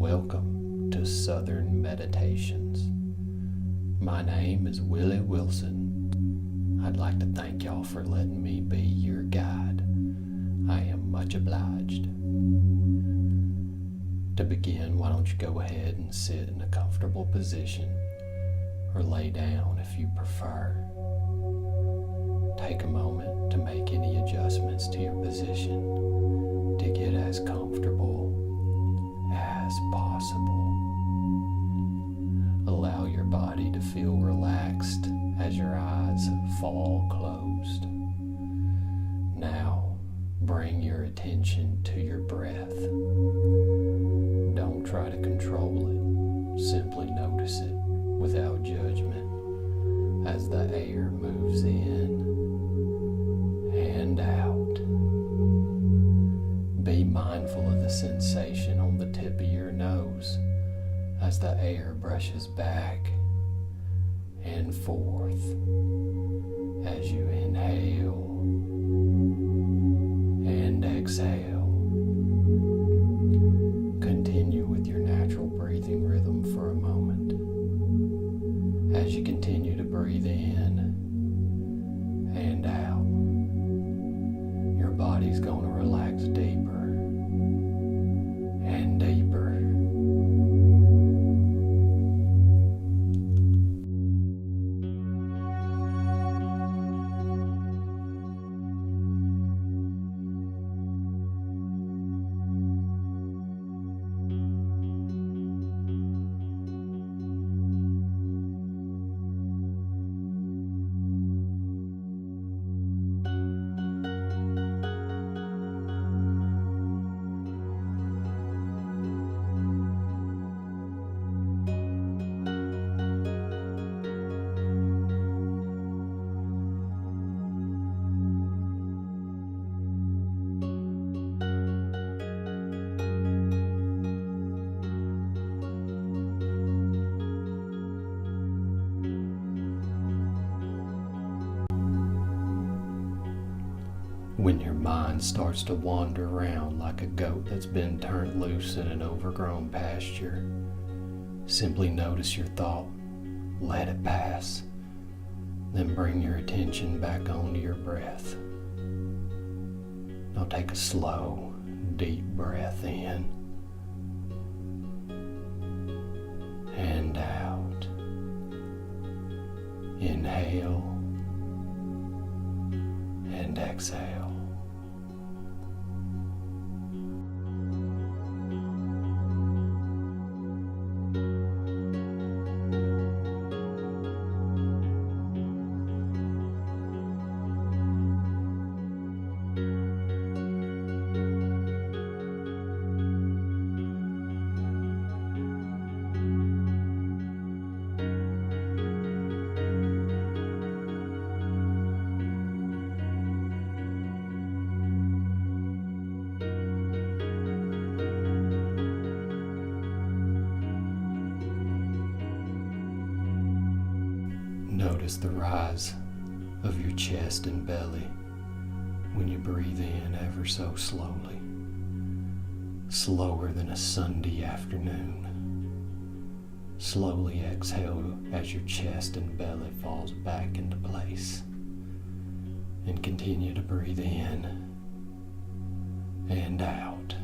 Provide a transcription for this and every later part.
Welcome to Southern Meditations. My name is Willie Wilson. I'd like to thank y'all for letting me be your guide. I am much obliged. To begin, why don't you go ahead and sit in a comfortable position or lay down if you prefer. Take a moment to make any adjustments to your position to get as comfortable as possible. Allow your body to feel relaxed as your eyes fall closed. Now, bring your attention to your breath. Don't try to control it. Simply notice it without judgment as the air moves in and out. Be mindful of the sensation on the tip of your nose as the air brushes back and forth as you inhale and exhale. Continue with your natural breathing rhythm for a moment. As you continue to breathe in and out, your body's going to relax deeper and deeper. When your mind starts to wander around like a goat that's been turned loose in an overgrown pasture, simply notice your thought, let it pass, then bring your attention back onto your breath. Now take a slow, deep breath in and out. Inhale and exhale. Notice the rise of your chest and belly when you breathe in ever so slowly, slower than a Sunday afternoon. Slowly exhale as your chest and belly falls back into place, and continue to breathe in and out.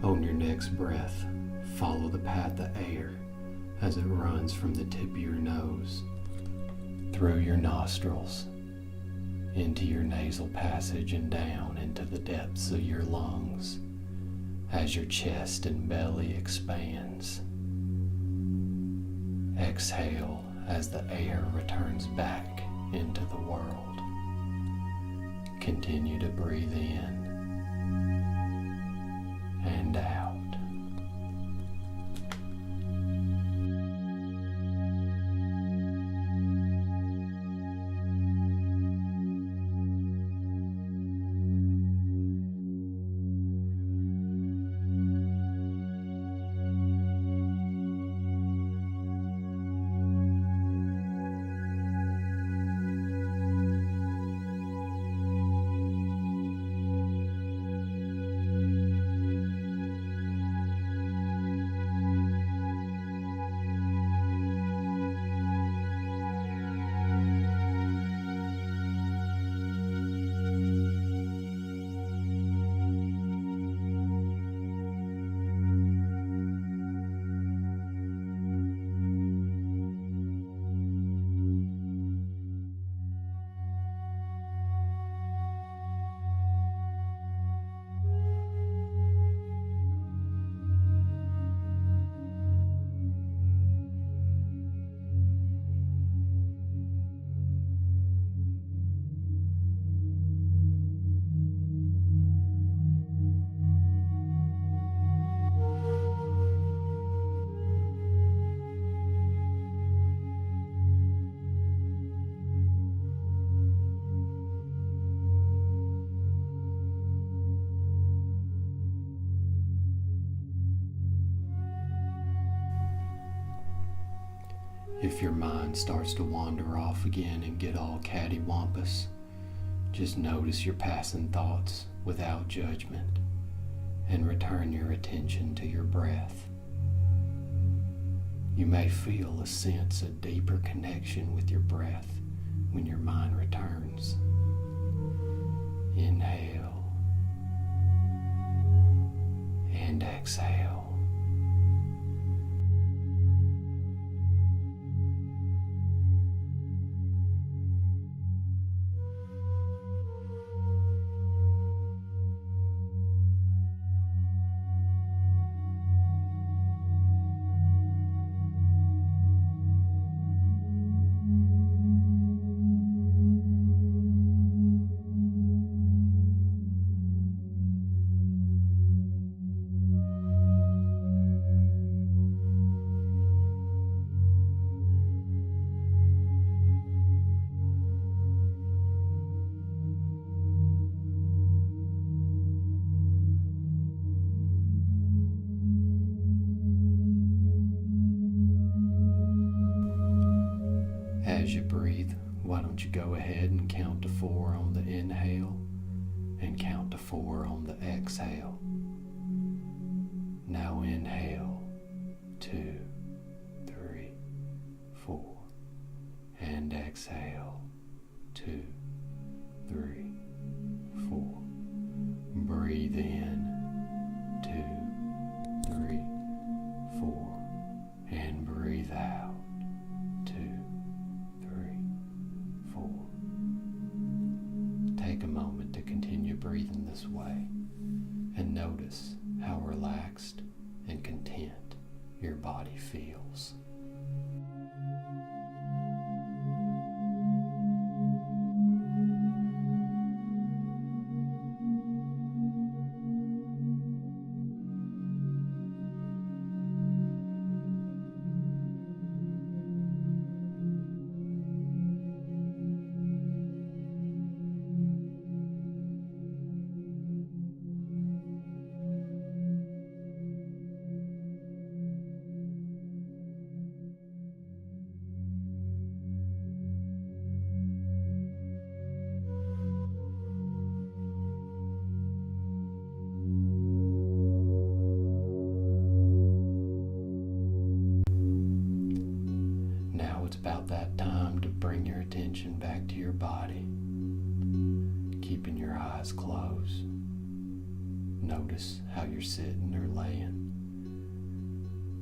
On your next breath, follow the path of air as it runs from the tip of your nose, through your nostrils, into your nasal passage and down into the depths of your lungs as your chest and belly expands. Exhale as the air returns back into the world. Continue to breathe in and out. If your mind starts to wander off again and get all cattywampus, just notice your passing thoughts without judgment and return your attention to your breath. You may feel a sense of deeper connection with your breath when your mind returns. Inhale and exhale. As you breathe, why don't you go ahead and count to 4 on the inhale and count to 4 on the exhale. Now inhale, 2, 3, 4, and exhale, 2, 3, 4. Breathe in, 2, 3, 4, and breathe out, 2, 3, 4. Take a moment to continue breathing this way and notice how relaxed and content your body feels. It's about that time to bring your attention back to your body, keeping your eyes closed. Notice how you're sitting or laying.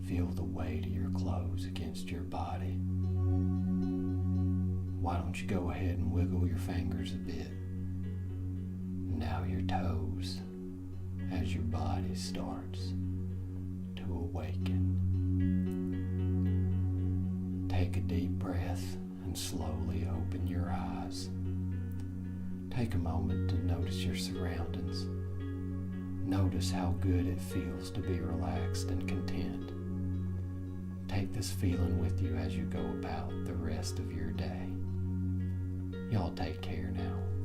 Feel the weight of your clothes against your body. Why don't you go ahead and wiggle your fingers a bit? Now your toes, as your body starts to awaken. Take a deep breath and slowly open your eyes. Take a moment to notice your surroundings. Notice how good it feels to be relaxed and content. Take this feeling with you as you go about the rest of your day. Y'all take care now.